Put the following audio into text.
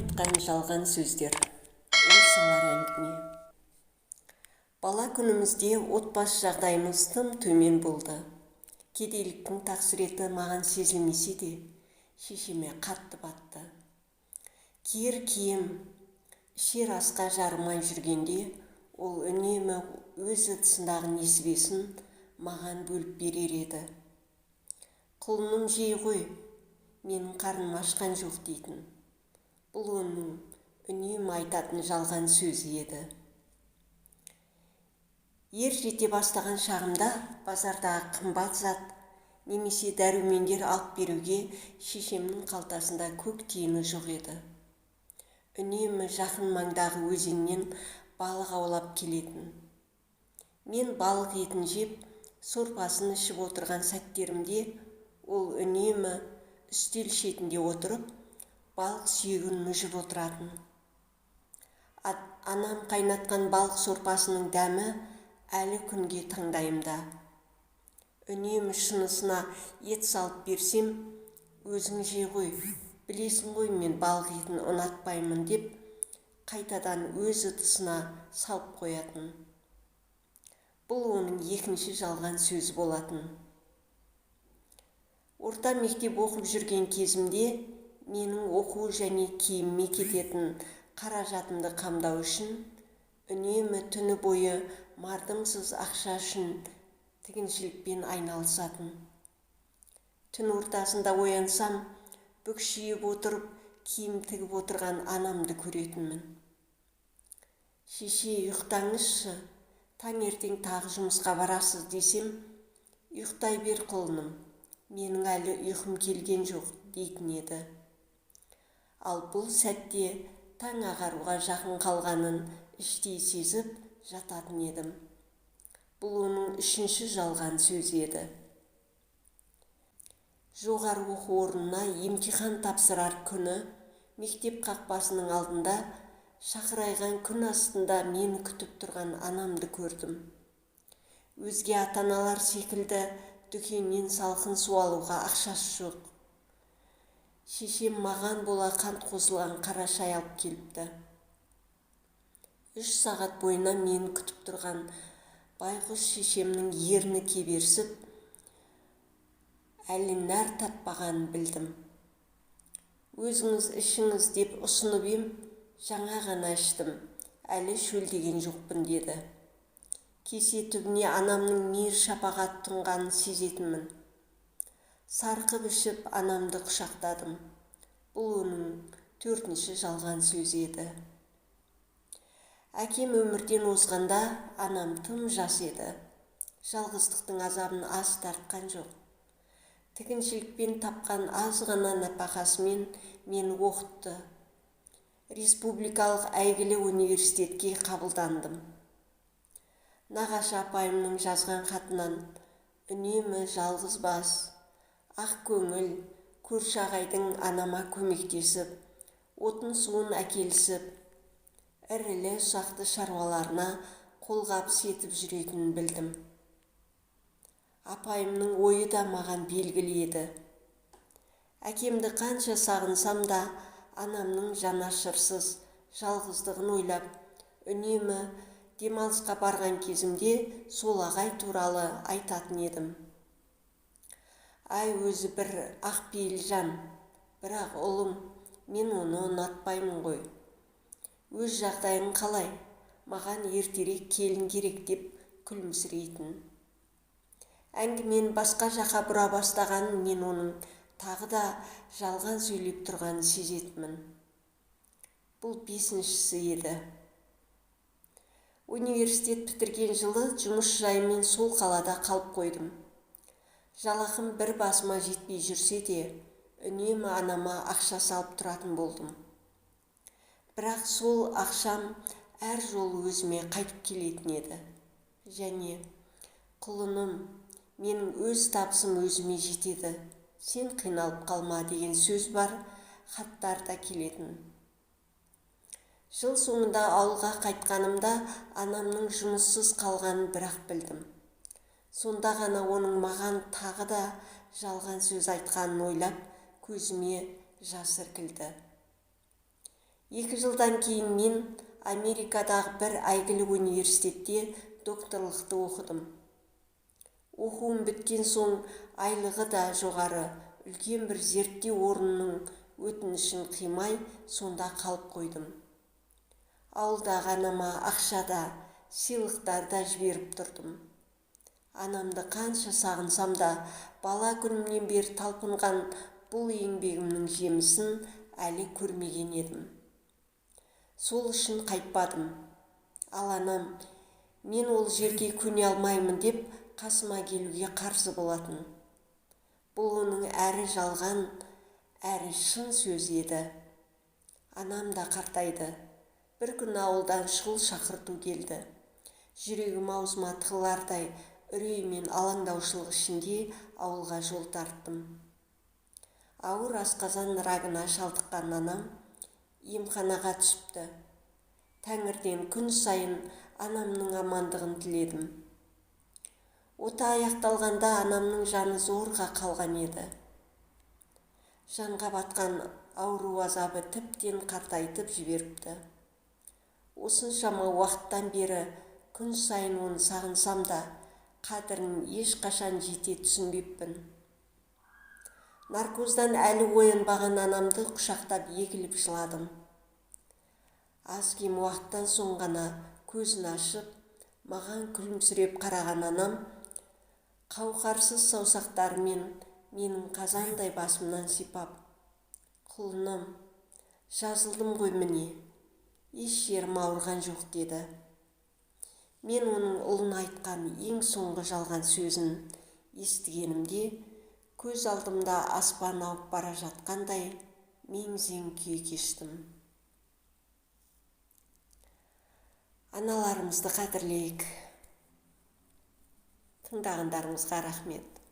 айтқан жалған сөздер. Ол сыңар әңгіме. Бала күнімізде отбасы жағдайымыз тым төмен болды. Кедейліктің тақсіреті маған сезілмесе де, шешеме қатты батты. Киер киім, ішер асқа жарымай жүргенде, ол үнемі өз ыдысындағы несібесін маған бөліп берер еді. Құлыным жей ғой, менің қарным ашқан жоқ дейтін. Бұл оның үнемі айтатын жалған сөзі еді. Ер жете бастаған шағымда базардағы қымбат зат немесе дәрумендер алып беруге шешемнің қалтасында көк тиыны жоқ еді. Үнемі жақын маңдағы өзеннен балық аулап келетін. Мен балық етін жеп, сорпасын ішіп отырған сәттерімде ол үнемі үстел шетінде отырып, балық сүйегін мүжіп отыратын. Анам қайнатқан балық сорпасының дәмі әлі күнге таңдайымда. Үнемі шынысына ет салып берсем, өзің же ғой, білесің ғой мен балық етін ұнатпаймын деп, қайтадан өз ыдысына салып қоятын. Бұл оның екінші жалған сөзі болатын. Орта мектеп оқып жүрген кезімде менің оқу және киіміме кететін қаражатымды қамдау үшін үнемі түні бойы мардымсыз ақша үшін тігіншілікпен айналысатын. Түн ортасында оянсам, бүкшиіп отырып, киім тігіп отырған анамды көретінмін. Шеше, ұйықтаңызшы, таңертең тағы жұмысқа барасыз десем, ұйықтай бер құлыным, менің әлі ұйқым келген жоқ дейтін еді. Ал бұл сәтте таң ағаруға жақын қалғанын іштей сезіп жататын едім. Бұл оның үшінші жалған сөзі еді. Жоғары оқу орнына емтихан тапсырар күні мектеп қақпасының алдында шақырайған күн астында мені күтіп тұрған анамды көрдім. Өзге ата-аналар секілді дүкеннен салқын су алуға ақшасы жоқ. Шешем маған бола қант қосылған қара шай алып келіпті. 3 сағат бойына мені күтіп тұрған байғұс шешемнің ерні кеберсіп, әлі нәр татпағанын білдім. Өзіңіз ішіңіз деп ұсынып ем, жаңа ғана іштім, әлі шөлдеген жоқпын деді. Кесе түбіне анамның мейір шапағат тұнғанын сезетінмін. Сарқып ішіп анамды құшақтадым. Бұл оның 4-ші жалған сөзі еді. Әкем өмірден озғанда анам тым жас еді. Жалғыздықтың азабын аз тартқан жоқ. Тігіншілікпен тапқан аз ғана нәпақасымен мені оқытты. Республикалық әйгілі университетке қабылдандым. Нағашы апайымның жазған хатынан үнемі жалғыз бас, ақ көңіл, көрші ағайдың анама көмектесіп, отын суын әкелісіп, ірілі ұсақты шаруаларына қолғабыс етіп жүретінін білдім. Апайымның ойы да маған белгілі еді. Әкемді қанша сағынсам да, анамның жанашырсыз жалғыздығын ойлап, үнемі демалысқа барған кезімде сол ағай туралы айтатын едім. Ай, өзі бір ақпейіл жан, бірақ ұлым, мен оны ұнатпаймын ғой. Өз жағдайың қалай, маған ертерек келін керек деп күлімсірейтін. Әңгімен басқа жаққа бұра бастағанын мен оның тағы да жалған сөйлеп тұрғанын сезетінмін. Бұл 5-шісі еді. Университет бітірген жылы жұмыс жайымен сол қалада қалып қойдым. Жалақым бір басыма жетпей жүрсе де, үнемі анама ақша салып тұратын болдым. Бірақ сол ақшам әр жолы өзіме қайтып келетін еді. Және, құлыным, менің өз табысым өзіме жетеді, сен қиналып қалма деген сөз бар, хаттарда келетін. Жыл соңында ауылға қайтқанымда анамның жұмыссыз қалғанын бірақ білдім. Сонда ғана оның маған тағы да жалған сөз айтқанын ойлап, көзіме жас іркілді. 2 жылдан кейін мен Америкадағы бір әйгілі университетте докторлықты оқыдым. Оқуым біткен соң айлығы да жоғары үлкен бір зерттеу орнының өтінішін қимай сонда қалып қойдым. Ауылдағы анама ақшада, сыйлықтарда жіберіп тұрдым. Анамды қанша сағынсам да бала күнімнен бері талпынған бұл еңбегімнің жемісін әлі көрмеген едім. Сол үшін қайтпадым. Ал анам, мен ол жерге көне алмаймын деп қасыма келуге қарсы болатын. Бұл оның әрі жалған, әрі шын сөзі еді. Анам да қартайды. Бір күн ауылдан шұғыл шақырту келді. Жүрегім аузыма тығылардай үрей мен алаңдаушылық ішінде ауылға жол тарттым. Ауыр асқазан рагына шалдыққан анам емханаға түсіпті. Тәңірден күн сайын анамның амандығын тіледім. Ота аяқталғанда анамның жаны зорға қалған еді. Жанға батқан ауру азабы тіптен қартайтып жіберіпті. Осыншама уақыттан бері күн сайын оны сағынсам да, қадірін ешқашан жете түсінбеппін. Наркоздан әлі оянбаған анамды құшақтап егіліп жыладым. Аз кем уақыттан соң ғана көзін ашып, маған күлімсіреп қараған анам, қауқарсыз саусақтарымен менің қазандай басымнан сипап, құлыным, жазылдым ғой міне, еш жерім ауырған жоқ деді. Мен оның ұлына айтқан ең соңғы жалған сөзін естігенімде, көз алдымда аспан ауып бара жатқандай мең-зең күй кештім. Аналарымызды қадірлейік. Тыңдағандарыңызға рахмет.